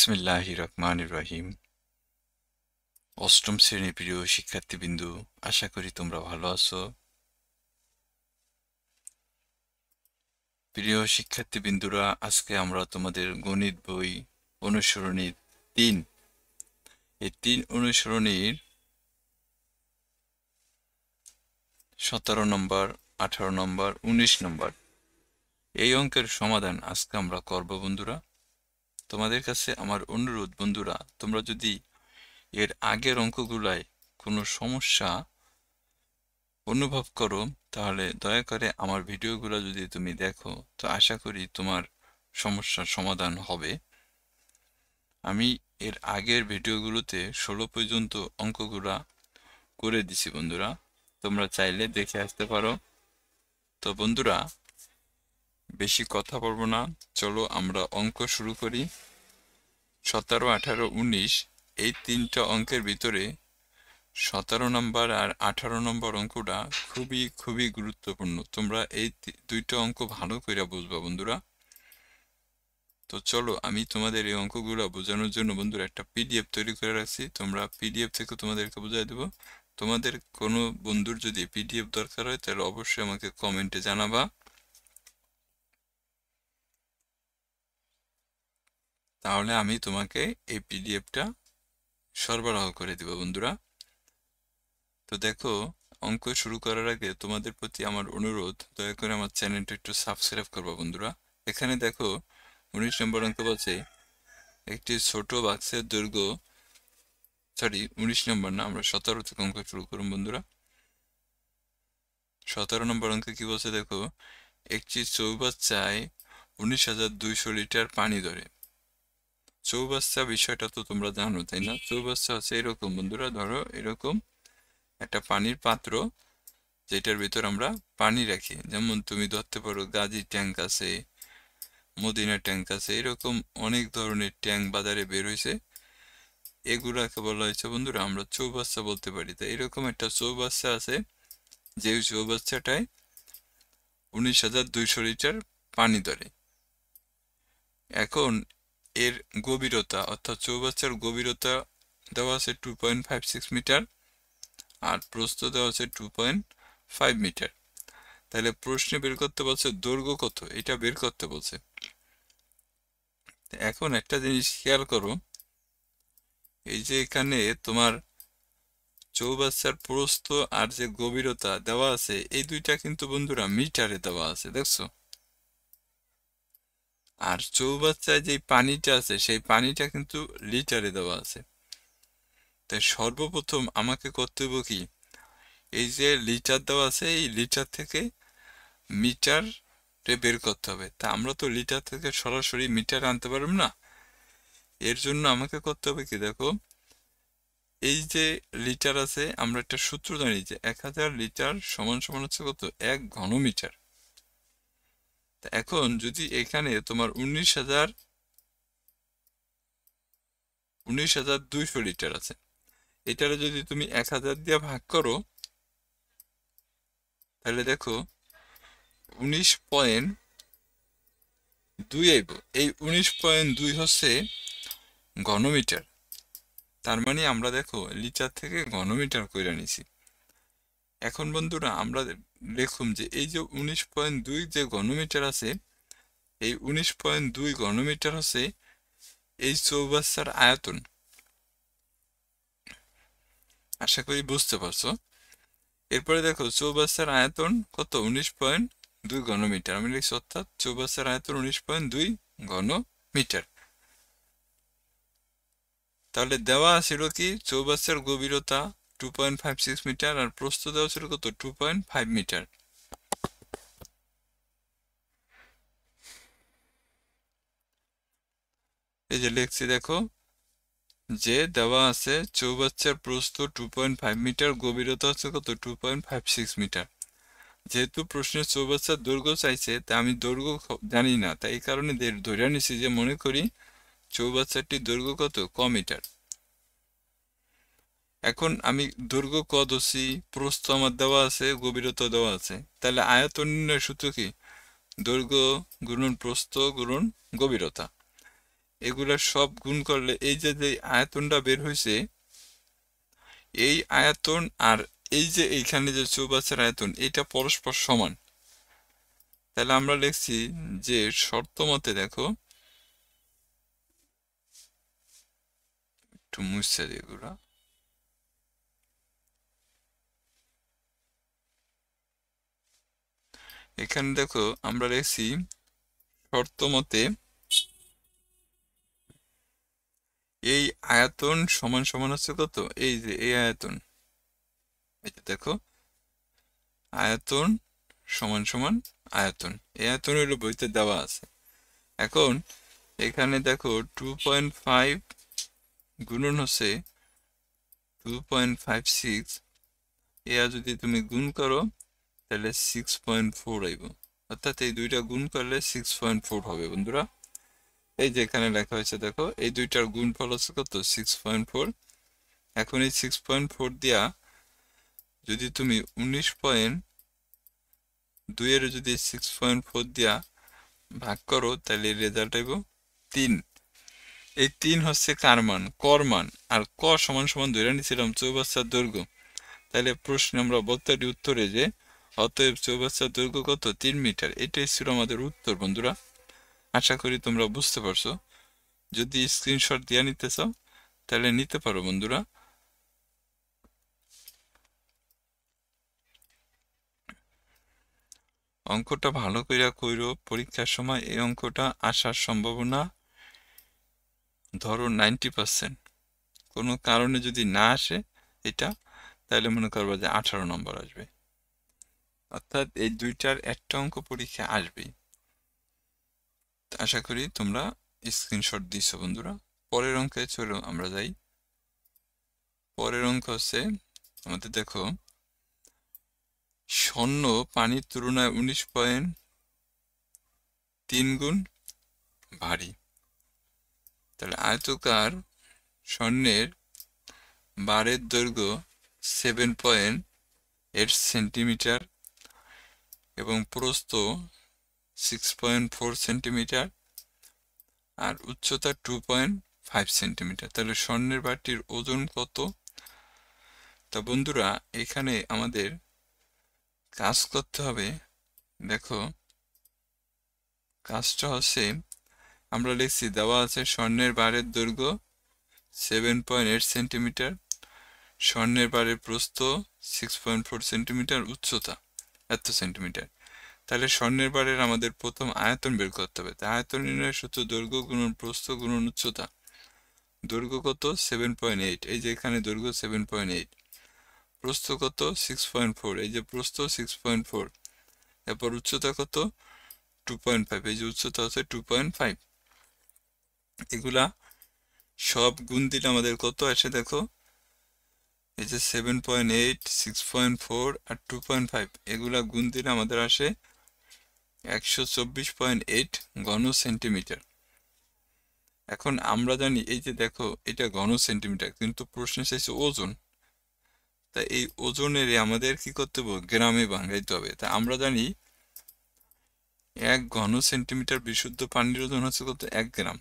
বিসমিল্লাহির রহমানির রহিম। অষ্টম শ্রেণীর প্রিয় শিক্ষার্থীবৃন্দু, আশা করি তোমরা ভালো আছো। প্রিয় শিক্ষার্থীবৃন্দুরা, আজকে আমরা তোমাদের গণিত বই অনুসরণী 3 এই 3 অনুসরণীর 17 নম্বর, 18 নম্বর, 19 নম্বর এই অঙ্কের সমাধান আজকে আমরা করব। বন্ধুরা, তোমাদের কাছে আমার অনুরোধ, বন্ধুরা, তোমরা যদি এর আগের অঙ্কগুলায় কোনো সমস্যা অনুভব করো, তাহলে দয়া করে আমার ভিডিওগুলো যদি তুমি দেখো, তো আশা করি তোমার সমস্যার সমাধান হবে। আমি এর আগের ভিডিওগুলোতে 16 পর্যন্ত অঙ্কগুলা করে দিছি বন্ধুরা, তোমরা চাইলে দেখে আসতে পারো। তো বন্ধুরা, বেশি কথা বলবো না, চলো আমরা অঙ্ক শুরু করি। 17, 18, 19 এই 3টা অঙ্কের ভিতরে 17 নম্বর আর 18 নম্বর অঙ্কটা খুবই খুবই গুরুত্বপূর্ণ। তোমরা এই দুইটা অঙ্ক ভালো করে বুঝবা বন্ধুরা। তো চলো, আমি তোমাদের এই অঙ্কগুলো বোঝানোর জন্য বন্ধুরা একটা পিডিএফ তৈরি করে রাখছি। তোমরা পিডিএফ থেকে তোমাদেরকে বুঝাই দেবো। তোমাদের কোনো বন্ধুর যদি পিডিএফ দরকার হয়, তাহলে অবশ্যই আমাকে কমেন্টে জানাবা, তাহলে আমি তোমাকে এই পিডিএফটা সরবরাহ করে দেব বন্ধুরা। তো দেখো, অঙ্ক শুরু করার আগে তোমাদের প্রতি আমার অনুরোধ, দয়া করে আমার চ্যানেলটা একটু সাবস্ক্রাইব করবা বন্ধুরা। এখানে দেখো 19 নম্বর অঙ্ক বলছে, একটি ছোট বাক্সের দৈর্ঘ্য, 19 নম্বর না, আমরা 17 থেকে অঙ্ক শুরু করুন বন্ধুরা। 17 নম্বর অঙ্কে কি বলছে দেখো, একটি চৌবাচ্চায় 19,200 লিটার পানি ধরে। চৌবাচ্চা বিষয়টা তো তোমরা জানো, তাই না? চৌবাচ্চা হচ্ছে এরকম বন্ধুরা, ধরো এরকম একটা পানির পাত্র, যেটার ভিতর আমরা পানি রাখি। যেমন তুমি ধরতে পারো গাজী ট্যাঙ্ক আছে, মদিনা ট্যাঙ্ক আছে, এরকম অনেক ধরনের ট্যাঙ্ক বাজারে বের হয়েছে। এগুলাকে বলা হয়েছে বন্ধুরা আমরা চৌবাচ্চা বলতে পারি। তো এরকম একটা চৌবাচ্চা আছে, যে চৌবাচ্চাটায় 19,200 লিটার পানি ধরে। এখন এর গভীরতা, অর্থাৎ চৌবাচ্চার গভীরতা দেওয়া আছে 2.56 মিটার, আর প্রস্থ দেওয়া আছে 2.5 মিটার। তাহলে প্রশ্নে বের করতে বলছে দৈর্ঘ্য কত, এটা বের করতে বলছে। এখন একটা জিনিস খেয়াল করো, এই যে এখানে তোমার চৌবাচ্চার প্রস্থ আর যে গভীরতা দেওয়া আছে, এই দুইটা কিন্তু বন্ধুরা মিটারে দেওয়া আছে, দেখছো? আর চৌবাচ্চায় যে পানিটা আছে, সেই পানিটা কিন্তু লিটারে দেওয়া আছে। তাই সর্বপ্রথম আমাকে করতে হবে কি, এই যে লিটার দেওয়া আছে, এই লিটার থেকে মিটার বের করতে হবে। তা আমরা তো লিটার থেকে সরাসরি মিটার আনতে পারব না। এর জন্য আমাকে করতে হবে কি, দেখো এই যে লিটার আছে, আমরা একটা সূত্র জানি যে 1000 লিটার সমান সমান হচ্ছে কত, 1 ঘনমিটার। তা এখন যদি এখানে তোমার 19,200 লিটার আছে, এটারে যদি তুমি 1000 দিয়ে ভাগ করো, তাহলে দেখো 19.2 আইব। এই 19.2 হচ্ছে ঘনমিটার। তার মানে আমরা দেখো লিটার থেকে ঘনমিটার কইরা নিছি। এখন বন্ধুরা আমরা দেখুন যে এই যে 19.2 যে ঘনমিটার আছে, এই 19.2 ঘনমিটার হচ্ছে এই চৌবাচ্চার আয়তন। আশা করি বুঝতে পারছো। এরপরে দেখো চৌবাচ্চার আয়তন কত, 19.2 ঘনমিটার আমি লিখছি, অর্থাৎ চৌবাচ্চার আয়তন 19.2 ঘনমিটার। তাহলে দেওয়া ছিল কি, চৌবাচ্চার গভীরতা 2.56 মিটার, আর প্রস্থ দেওয়া ছিল কত, 2.5 মিটার। এই যে লিখছি দেখো, যে দেওয়া আছে চৌবাচ্চার প্রস্থ 2.5 মিটার, গভীরতা হচ্ছে কত, 2.56 মিটার। যেহেতু প্রশ্নের চৌবাচ্চার দৈর্ঘ্য চাইছে, তা আমি দৈর্ঘ্য জানি না, তাই এই কারণে ধরে নিছি যে মনে করি চৌবাচ্চাটির দৈর্ঘ্য কত, মিটার। এখন আমি দৈর্ঘ্য ধরছি, প্রস্থ আমার দেওয়া আছে, গভীরতা দেওয়া আছে, তাহলে আয়তন নির্ণয়ের সূত্র কি, দৈর্ঘ্য গুণন প্রস্থ গুণন গভীরতা। এগুলা সব গুণ করলে এই যে যে আয়তনটা বের হয়েছে, এই আয়তন আর এই যে এইখানে যে চৌবাচ্চার আয়তন, এটা পরস্পর সমান। তাহলে আমরা লিখছি যে শর্ত মতে, দেখো একটু মুছে দিই এগুলা। এখানে দেখো আমরা লিখছি শর্ত মতে এই আয়তন সমান সমান হচ্ছে কত, এই যে এই আয়তন, এই যে দেখো আয়তন সমান সমান আয়তন, এই আয়তন হলো বইতে দেওয়া আছে। এখন এখানে দেখো 2.5 গুণন হচ্ছে 2.56, এরা যদি তুমি গুণ করো তাহলে 6.4 আইব, অর্থাৎ এই দুইটা গুণ করলে 6.4 হবে বন্ধুরা। এই যে এখানে লেখা হয়েছে দেখো, এই দুইটার গুণফল হচ্ছে কত, 6.4। এখন এই 6.4 দিয়া যদি তুমি 19.2 এর যদি 6.4 দিয়া ভাগ করো, তাহলে রেজাল্ট আইব 3। এই 3 হচ্ছে কার মান, কর মান। আর ক সমান সমান ধরে নিয়েছিলাম চৌবাচ্চার দৈর্ঘ্য। তাহলে প্রশ্ন আমরা বলতে পারি উত্তরে যে অতএব চৌবাচ্চার দৈর্ঘ্য কত, 3 মিটার। এটাই ছিল আমাদের উত্তর বন্ধুরা। আশা করি তোমরা বুঝতে পারছো। যদি স্ক্রিনশট দিয়ে নিতে চাও তাহলে নিতে পারো বন্ধুরা। অঙ্কটা ভালো কইরা কইরো, পরীক্ষার সময় এই অঙ্কটা আসার সম্ভাবনা ধরো 90%। কোনো কারণে যদি না আসে এটা, তাহলে মনে করবো যে 18 নম্বর আসবে, অর্থাৎ এই দুইটার একটা অঙ্ক পরীক্ষা আসবেই। আশা করি তোমরা স্ক্রিনশট দিছো বন্ধুরা। পরের অঙ্কে চলো আমরা যাই। পরের অঙ্ক হচ্ছে আমাদের, দেখো স্বর্ণ পানির তুলনায় 19.3 গুণ ভারী। তাহলে আয়তকার স্বর্ণের বারের দৈর্ঘ্য 7.8 সেন্টিমিটার এবং প্রস্থ 6.4 সেন্টিমিটার আর উচ্চতা 2.5 সেন্টিমিটার। তাহলে স্বর্ণের বারটির ওজন কত? তা বন্ধুরা এখানে আমাদের কাজ করতে হবে। দেখো কাজটা হচ্ছে, আমরা লিখছি দেওয়া আছে স্বর্ণের বারের দৈর্ঘ্য 7.8 সেন্টিমিটার, স্বর্ণের বারের প্রস্থ 6.4 সেন্টিমিটার, উচ্চতা এত সেন্টিমিটার। তাহলে স্বর্ণের বারের আমাদের প্রথম আয়তন বের করতে হবে। তা আয়তন নির্ণয় সূত্র দৈর্ঘ্য গুণন প্রস্থ গুণন উচ্চতা। দৈর্ঘ্য কত, 7.8, এই যে এখানে দৈর্ঘ্য 7.8, প্রস্থ কত 6.4, এই যে প্রস্থ 6.4, এরপর উচ্চতা কত 2.5, এই যে উচ্চতা হচ্ছে 2.5। এগুলা সব গুণ দিলে আমাদের কত আসে দেখো, এই যে 7.8, 6.4 আর 2.5, এগুলা গুণ দিলে আমাদের আসে 124.8 ঘন সেন্টিমিটার। এখন আমরা জানি এই যে দেখো এটা ঘন সেন্টিমিটার, কিন্তু প্রশ্নে চাইছে ওজন। তা এই ওজনের আমাদের কি করতে হবে, গ্রামে ভাঙাইতে হবে। তা আমরা জানি 1 ঘন সেন্টিমিটার বিশুদ্ধ পানির ওজন হচ্ছে কত, 1 গ্রাম।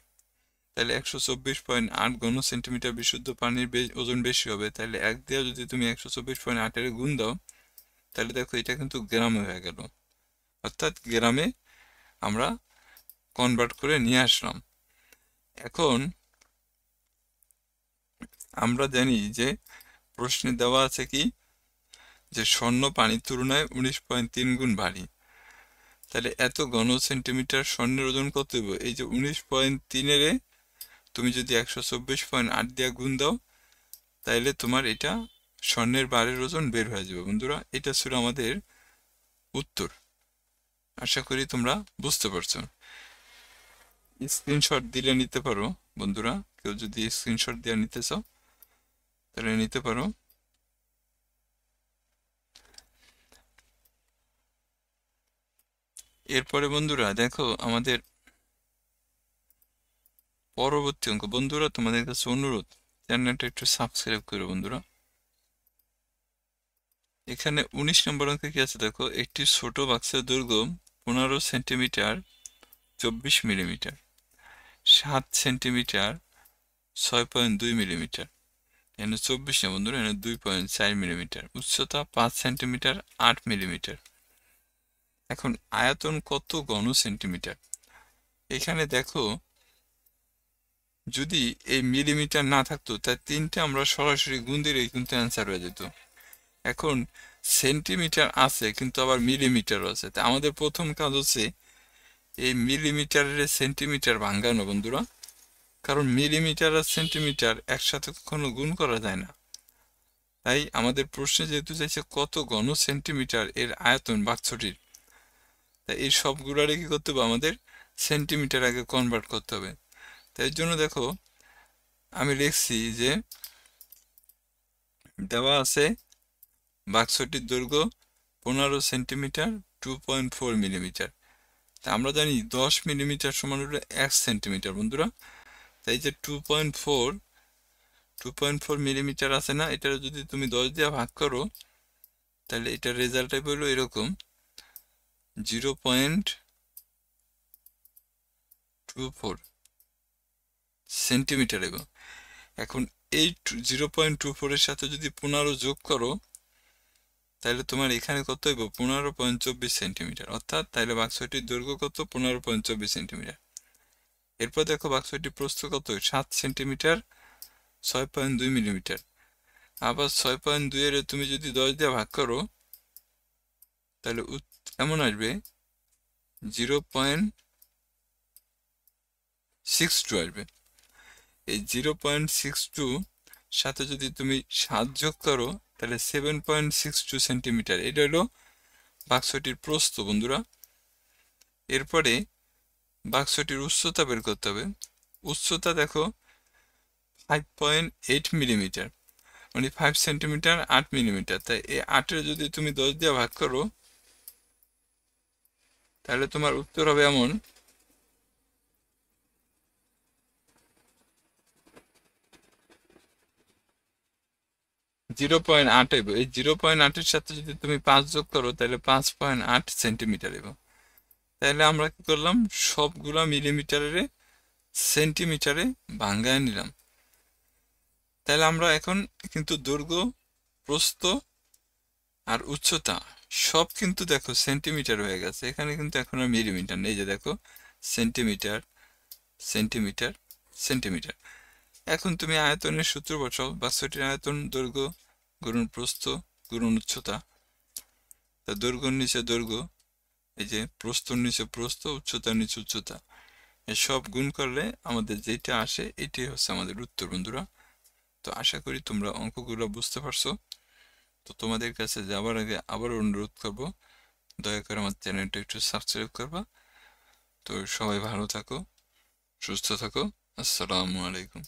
তাহলে 124.8 ঘন সেন্টিমিটার বিশুদ্ধ পানির ওজন বেশি হবে। তাহলে 1 দিয়ে যদি তুমি 124.8 এর গুণ দাও, তাহলে দেখো এটা কিন্তু গ্রামে হয়ে গেল, অর্থাৎ গ্রামে আমরা কনভার্ট করে নিয়ে আসলাম। এখন আমরা জানি যে প্রশ্নে দেওয়া আছে কি, যে স্বর্ণ পানির তুলনায় 19.3 গুণ ভারী। তাহলে এত ঘন সেন্টিমিটার স্বর্ণের ওজন কত হবে, এই যে 19.3 এর তুমি যদি 124.8 দিয়ে গুণ দাও, তাইলে তোমার এটা স্বর্ণের বারের ওজন বের হয়ে যাবে বন্ধুরা। এটা ছিল আমাদের উত্তর। আশা করি তোমরা বুঝতে পারছো। স্ক্রিনশট দিলে নিতে পারো বন্ধুরা, কেউ যদি স্ক্রিনশট দিয়ে নিতে চাও তাহলে নিতে পারো। এরপরে বন্ধুরা দেখো আমাদের পরবর্তী অঙ্ক। বন্ধুরা তোমাদের কাছে অনুরোধ, চ্যানেলটা একটু সাবস্ক্রাইব করো বন্ধুরা। এখানে 19 নম্বর অঙ্কে কি আছে দেখো, একটি ছোট বাক্সের দৈর্ঘ্য 15 সেন্টিমিটার 24 মিলিমিটার, 7 সেন্টিমিটার 6.2 মিলিমিটার। এখানে 24 না বন্ধুরা, এখানে 2.4 মিলিমিটার। উচ্চতা 5 সেন্টিমিটার 8 মিলিমিটার। এখন আয়তন কত ঘন সেন্টিমিটার? এখানে দেখো, যদি এই মিলিমিটার না থাকতো তাই তিনটে আমরা সরাসরি গুণ দিলেই কিন্তু অ্যান্সার হয়ে যেত। এখন সেন্টিমিটার আছে কিন্তু আবার মিলিমিটারও আছে, তাই আমাদের প্রথম কাজ হচ্ছে এই মিলিমিটারের সেন্টিমিটার ভাঙানো বন্ধুরা, কারণ মিলিমিটার আর সেন্টিমিটার একসাথে কখনো গুণ করা যায় না। তাই আমাদের প্রশ্নে যেহেতু চাইছে কত ঘন সেন্টিমিটার এর আয়তন বাক্সটির, তাই এই সবগুলারে কি করতে হবে, আমাদের সেন্টিমিটার আগে কনভার্ট করতে হবে। তাই এর জন্য দেখো আমি লিখছি যে দেওয়া আছে বাক্সটির দৈর্ঘ্য 15 সেন্টিমিটার 2.4 মিলিমিটার। তা আমরা জানি 10 মিলিমিটার সমান হলো 1 সেন্টিমিটার বন্ধুরা। তাই যে 2.4 মিলিমিটার আছে না, এটা যদি তুমি 10 দিয়ে ভাগ করো তাহলে এটার রেজাল্ট হলো এরকম 0.24 সেন্টিমিটার। এখন এই 0.24 এর সাথে যদি 15 যোগ করো তাহলে তোমার এখানে কত হইব, 15.24 সেন্টিমিটার। অর্থাৎ তাহলে বাক্সটির দৈর্ঘ্য কত, 15.24 সেন্টিমিটার। এরপর দেখো বাক্সটির প্রস্থ কত, 7 সেন্টিমিটার 6.2 মিলিমিটার। আবার 6.2 এর তুমি যদি 10 দিয়ে ভাগ করো তাহলে এমন আসবে 0.62 আসবে। এই 0.62 সাথে যদি তুমি 7 যোগ করো তাহলে 7.62 সেন্টিমিটার। এটা হলো বাক্সটির প্রস্থ বন্ধুরা। এরপরে বাক্সটির উচ্চতা বের করতে হবে। উচ্চতা দেখো 5.8 মিলিমিটার, মানে 5 সেন্টিমিটার 8 মিলিমিটার। তাই এই 8-এর যদি তুমি 10 দিয়ে ভাগ করো তাহলে তোমার উত্তর হবে এমন 0.8 হইব। এই 0.8-এর সাথে যদি তুমি 5 যোগ করো তাহলে 5.8 সেন্টিমিটার হইব। তাহলে আমরা কি করলাম, সবগুলা মিলিমিটারে সেন্টিমিটারে ভাঙ্গায় নিলাম। তাহলে আমরা এখন কিন্তু দৈর্ঘ্য, প্রস্থ আর উচ্চতা সব কিন্তু দেখো সেন্টিমিটার হয়ে গেছে। এখানে কিন্তু এখন আর মিলিমিটার নেই, যে দেখো সেন্টিমিটার সেন্টিমিটার সেন্টিমিটার। এখন তুমি আয়তনের সূত্র বসাও। বাক্সটির আয়তন দৈর্ঘ্য গুণন প্রস্থ গুণন উচ্চতা। তা দৈর্ঘ্যের নিচে দৈর্ঘ্য, এই যে প্রস্থর নিচে প্রস্থ, উচ্চতার নিচে উচ্চতা, এসব গুণ করলে আমাদের যেটা আসে এটাই হচ্ছে আমাদের উত্তর বন্ধুরা। তো আশা করি তোমরা অঙ্কগুলো বুঝতে পারছো। তো তোমাদের কাছে যাবার আগে আবার অনুরোধ করব, দয়া করে আমার চ্যানেলটা একটু সাবস্ক্রাইব করবা। তো সবাই ভালো থাকো, সুস্থ থাকো। আসসালামু আলাইকুম।